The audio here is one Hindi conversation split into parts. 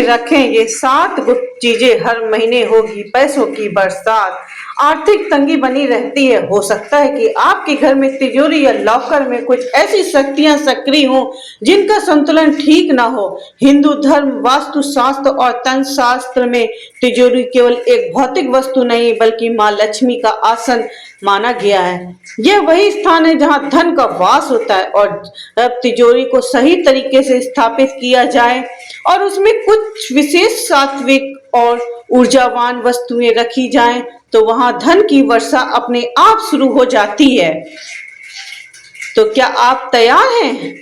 रखें ये 7 गुप्त चीजें, हर महीने होगी पैसों की बरसात। आर्थिक तंगी बनी रहती है, हो सकता है कि आपके घर में तिजोरी या लॉकर में कुछ ऐसी शक्तियां सक्रिय हों जिनका संतुलन ठीक ना हो। हिंदू धर्म, वास्तु शास्त्र और तंत्र शास्त्र में तिजोरी केवल एक भौतिक वस्तु नहीं बल्कि माँ लक्ष्मी का आसन माना गया है। यह वही स्थान है जहाँ धन का वास होता है, और अब तिजोरी को सही तरीके से स्थापित किया जाए और उसमें कुछ विशेष सात्विक और ऊर्जावान वस्तुएं रखी जाएं तो वहां धन की वर्षा अपने आप शुरू हो जाती है। तो क्या आप तैयार हैं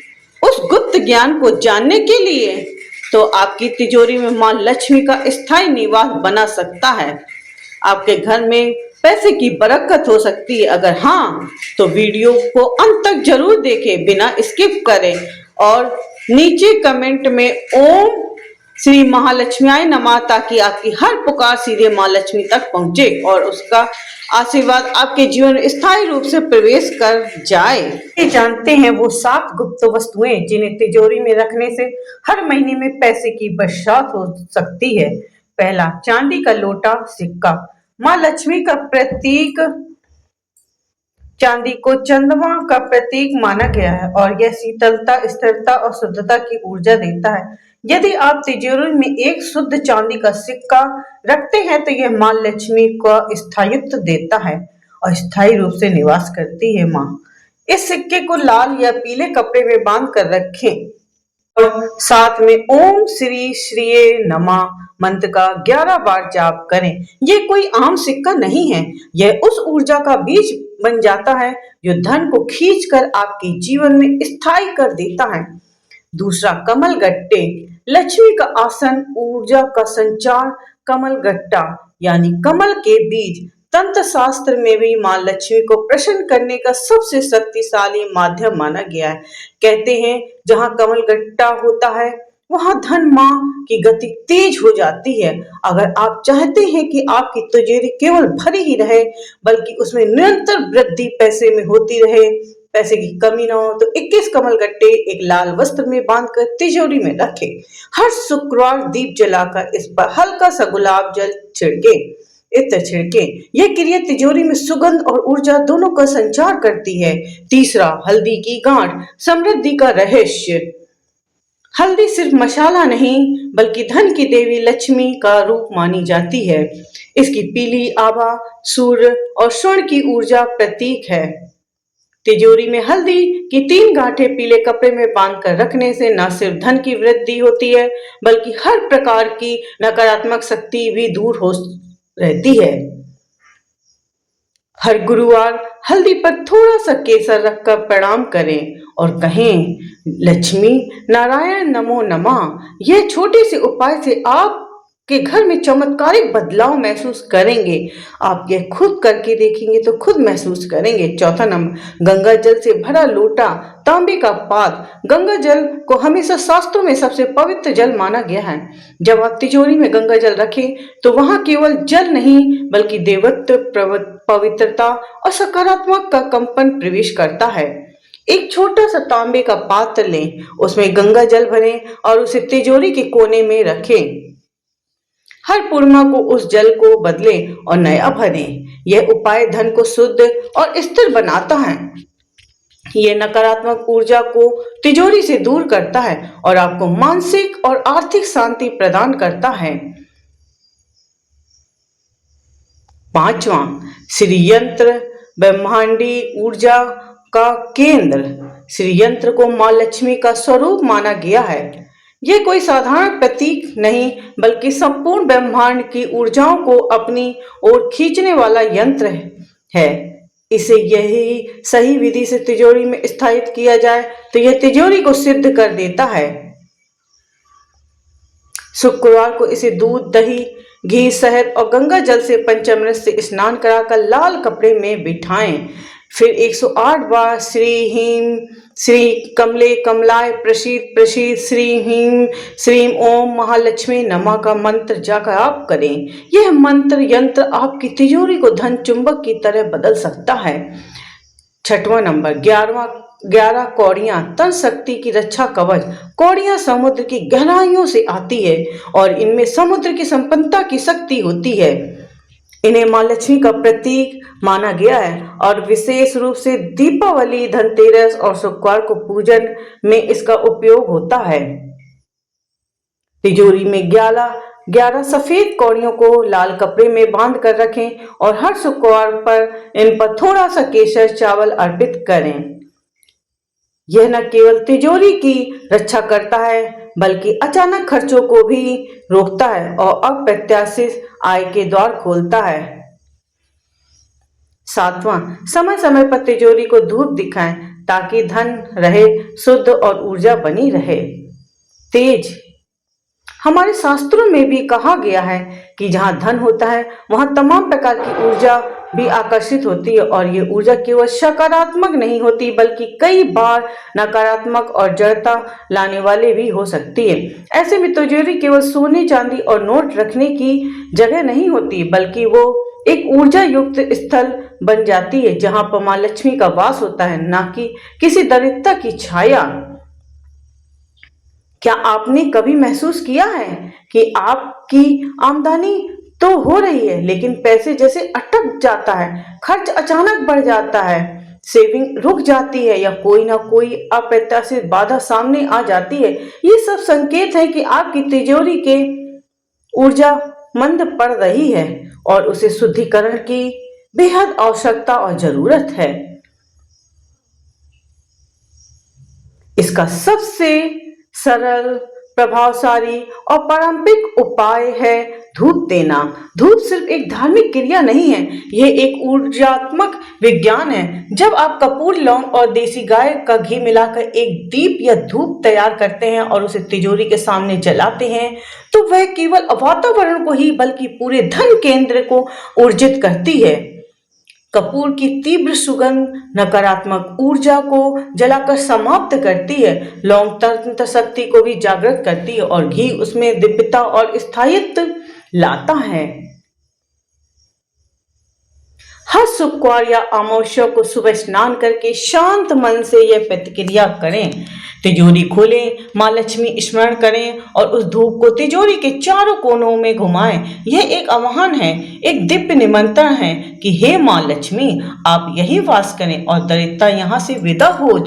उस गुप्त ज्ञान को जानने के लिए? तो आपकी तिजोरी में मां लक्ष्मी का स्थायी निवास बना सकता है। आपके घर में पैसे की बरकत हो सकती है। अगर हाँ, तो वीडियो को अंत तक जरूर देखें, बिना स्किप करें, और नीचे कमेंट में ओम श्री महालक्ष्मीयाय नमः, ताकि आपकी हर पुकार सीधे मां लक्ष्मी तक पहुंचे और उसका आशीर्वाद आपके जीवन में स्थायी रूप से प्रवेश कर जाए। ये जानते हैं वो 7 गुप्त वस्तुएं जिन्हें तिजोरी में रखने से हर महीने में पैसे की बरसात हो सकती है। पहला, चांदी का लोटा सिक्का। माँ लक्ष्मी का प्रतीक चांदी को चंद्रमा का प्रतीक माना गया है और यह शीतलता, स्थिरता और शुद्धता की ऊर्जा देता है। यदि आप तिजोरी में एक शुद्ध चांदी का सिक्का रखते हैं तो यह माँ लक्ष्मी का स्थायित्व देता है और स्थायी रूप से निवास करती है माँ। इस सिक्के को लाल या पीले कपड़े में बांध कर रखें और साथ में ओम श्री श्रीये नमः मंत्र का 11 बार जाप करें। ये कोई आम सिक्का नहीं है, यह उस ऊर्जा का बीज बन जाता है जो धन को खींचकर आपके जीवन में स्थायी कर देता है। दूसरा, कमल गट्टे। लक्ष्मी का आसन, ऊर्जा का संचार, कमल गट्टा यानी कमल के बीज तंत्र शास्त्र में भी माँ लक्ष्मी को प्रसन्न करने का सबसे शक्तिशाली माध्यम माना गया है। कहते हैं जहाँ कमल गट्टा होता है वहां धन माँ की गति तेज हो जाती है। अगर आप चाहते हैं कि आपकी तिजोरी केवल भरी ही रहे बल्कि उसमें निरंतर वृद्धि पैसे में होती रहे, पैसे की कमी ना हो, तो 21 कमल गट्टे एक लाल वस्त्र में बांधकर तिजोरी में रखें। हर शुक्रवार दीप जलाकर इस पर हल्का सा गुलाब जल छिड़के। यह क्रिया तिजोरी में सुगंध और ऊर्जा दोनों का संचार करती है। तीसरा, हल्दी की गांठ, समृद्धि का रहस्य। हल्दी सिर्फ मसाला नहीं बल्कि धन की देवी लक्ष्मी का रूप मानी जाती है। इसकी पीली आभा सूर्य और स्वर्ण की ऊर्जा प्रतीक है। तिजोरी में हल्दी की 3 गांठें पीले कपड़े में बांधकर रखने से न सिर्फ धन की वृद्धि होती है बल्कि हर प्रकार की नकारात्मक शक्ति भी दूर हो रहती है। हर गुरुवार हल्दी पर थोड़ा सा केसर रखकर प्रणाम करें और कहें, लक्ष्मी नारायण नमो नमः। यह छोटे से उपाय से आपके घर में चमत्कारिक बदलाव महसूस करेंगे। आप यह खुद करके देखेंगे तो खुद महसूस करेंगे। चौथा नंबर, गंगा जल से भरा लोटा, तांबे का पात्र। गंगा जल को हमेशा शास्त्रों में सबसे पवित्र जल माना गया है। जब आप तिजोरी में गंगा जल रखें तो वहां केवल जल नहीं बल्कि देवत्व, पवित्रता और सकारात्मक का कंपन प्रवेश करता है। एक छोटा सा तांबे का पात्र लें, उसमें गंगा जल भरें और उसे तिजोरी के कोने में रखें। हर पूर्णिमा को उस जल को बदलें और नया भरें। यह उपाय धन को शुद्ध और स्थिर बनाता है। यह नकारात्मक ऊर्जा को तिजोरी से दूर करता है और आपको मानसिक और आर्थिक शांति प्रदान करता है। पांचवा, श्री यंत्र, ब्रह्मांडी ऊर्जा का केंद्र। श्री यंत्र को मां लक्ष्मी का स्वरूप माना गया है। यह कोई साधारण प्रतीक नहीं बल्कि संपूर्ण ब्रह्मांड की ऊर्जाओं को अपनी ओर खींचने वाला यंत्र है। इसे यही सही विधि से तिजोरी में स्थापित किया जाए तो यह तिजोरी को सिद्ध कर देता है। शुक्रवार को इसे दूध, दही, घी, शहद और गंगा जल से पंचामृत से स्नान कराकर लाल कपड़े में बिठाएं। फिर 108 बार श्री ह्रीं श्री कमले कमलाय प्रसीद प्रसीद श्री ह्रीं श्रीं ओम महालक्ष्मी नमः का मंत्र जाप करें। यह मंत्र यंत्र आपकी तिजोरी को धन चुंबक की तरह बदल सकता है। छठवां नंबर, 11वां 11 कौड़ियां तन शक्ति की रक्षा कवच। कौड़ियां समुद्र की गहराइयों से आती है और इनमें समुद्र की संपन्नता की शक्ति होती है। इन्हें मां लक्ष्मी का प्रतीक माना गया है और विशेष रूप से दीपावली, धनतेरस और शुक्रवार को पूजन में इसका उपयोग होता है। तिजोरी में 11 सफेद कौड़ियों को लाल कपड़े में बांध कर रखें और हर शुक्रवार पर इन पर थोड़ा सा केसर चावल अर्पित करें। यह न केवल तिजोरी की रक्षा करता है बल्कि अचानक खर्चों को भी रोकता है और अप्रत्याशित आय के द्वार खोलता है। 7वां, समय समय पर तिजोरी को धूप दिखाएं ताकि धन रहे शुद्ध और ऊर्जा बनी रहे। तेज, हमारे शास्त्रों में भी कहा गया है कि जहां धन होता है वहां तमाम प्रकार की ऊर्जा भी आकर्षित होती है और ये ऊर्जा केवल सकारात्मक नहीं होती बल्कि कई बार नकारात्मक और जड़ता लाने वाले भी हो सकती है। ऐसे में तिजोरी केवल सोने, चांदी और नोट रखने की जगह नहीं होती बल्कि वो एक ऊर्जा युक्त स्थल बन जाती है जहां पर मां लक्ष्मी का वास होता है, ना कि किसी दरिद्रता की छाया। क्या आपने कभी महसूस किया है कि आपकी आमदनी तो हो रही है लेकिन पैसे जैसे अटक जाता है, खर्च अचानक बढ़ जाता है, सेविंग रुक जाती है या कोई ना कोई अप्रत्याशित बाधा सामने आ जाती है? ये सब संकेत है कि आपकी तिजोरी के ऊर्जा मंद पड़ रही है और उसे शुद्धिकरण की बेहद आवश्यकता और जरूरत है। इसका सबसे सरल, प्रभावशाली और पारंपरिक उपाय है धूप देना। धूप सिर्फ एक धार्मिक क्रिया नहीं है, यह एक ऊर्जात्मक विज्ञान है। जब आप कपूर, लौंग और देसी गाय का घी मिलाकर एक दीप या धूप तैयार करते हैं और उसे तिजोरी के सामने जलाते हैं तो वह केवल वातावरण को ही बल्कि पूरे धन केंद्र को ऊर्जित करती है। कपूर की तीव्र सुगंध नकारात्मक ऊर्जा को जलाकर समाप्त करती है, लौंग तंत्र शक्ति को भी जागृत करती है और घी उसमें दिव्यता और स्थायित्व लाता है। हर शुक्रवार या अमावस्या को सुबह स्नान करके शांत मन से यह प्रतिक्रिया करें। तिजोरी खोलें, मां लक्ष्मी स्मरण करें और उस धूप को तिजोरी के चारों कोनों में घुमाएं। यह एक आह्वान है, एक दिव्य निमंत्रण है कि हे मां लक्ष्मी, आप यही वास करें और दरिद्रता यहाँ से विदा हो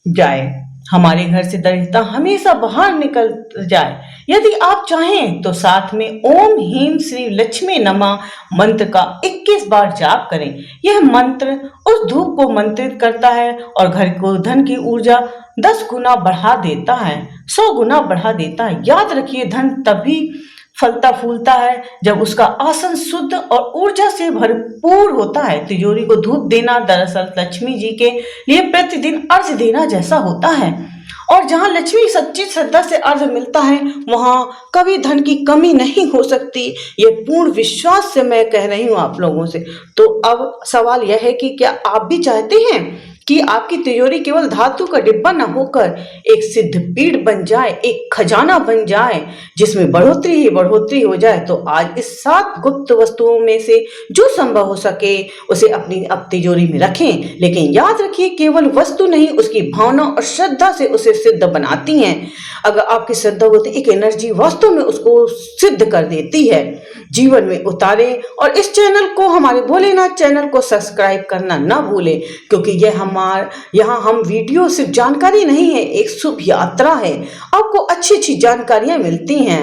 जाए। हमारे घर से दरिद्रता हमेशा बाहर निकल जाए। यदि आप चाहें तो साथ में ओम ह्रीं श्री लक्ष्मी नमः मंत्र का 21 बार जाप करें। यह मंत्र उस धूप को मंत्रित करता है और घर को धन की ऊर्जा 10 गुना बढ़ा देता है, 100 गुना बढ़ा देता है। याद रखिए, धन तभी फलता फूलता है जब उसका आसन शुद्ध और ऊर्जा से भरपूर होता है। तिजोरी को धूप देना दरअसल लक्ष्मी जी के लिए प्रतिदिन अर्घ देना जैसा होता है और जहां लक्ष्मी सच्ची श्रद्धा से अर्घ मिलता है वहां कभी धन की कमी नहीं हो सकती। ये पूर्ण विश्वास से मैं कह रही हूं आप लोगों से। तो अब सवाल यह है कि क्या आप भी चाहते हैं कि आपकी तिजोरी केवल धातु का डिब्बा न होकर एक सिद्ध पीठ बन जाए, एक खजाना बन जाए जिसमें बढ़ोतरी ही बढ़ोतरी हो जाए? तो आज इस 7 गुप्त वस्तुओं में से जो संभव हो सके उसे अपनी तिजोरी में रखें, लेकिन याद रखिए केवल वस्तु नहीं, उसकी भावना और श्रद्धा से उसे सिद्ध बनाती हैं। अगर आपकी श्रद्धा होती एक एनर्जी वास्तव में उसको सिद्ध कर देती है। जीवन में उतारें और इस चैनल को, हमारे भोलेनाथ चैनल को सब्सक्राइब करना ना भूलें, क्योंकि यहाँ हम वीडियो सिर्फ जानकारी नहीं है, एक शुभ यात्रा है। आपको अच्छी अच्छी जानकारियां मिलती हैं।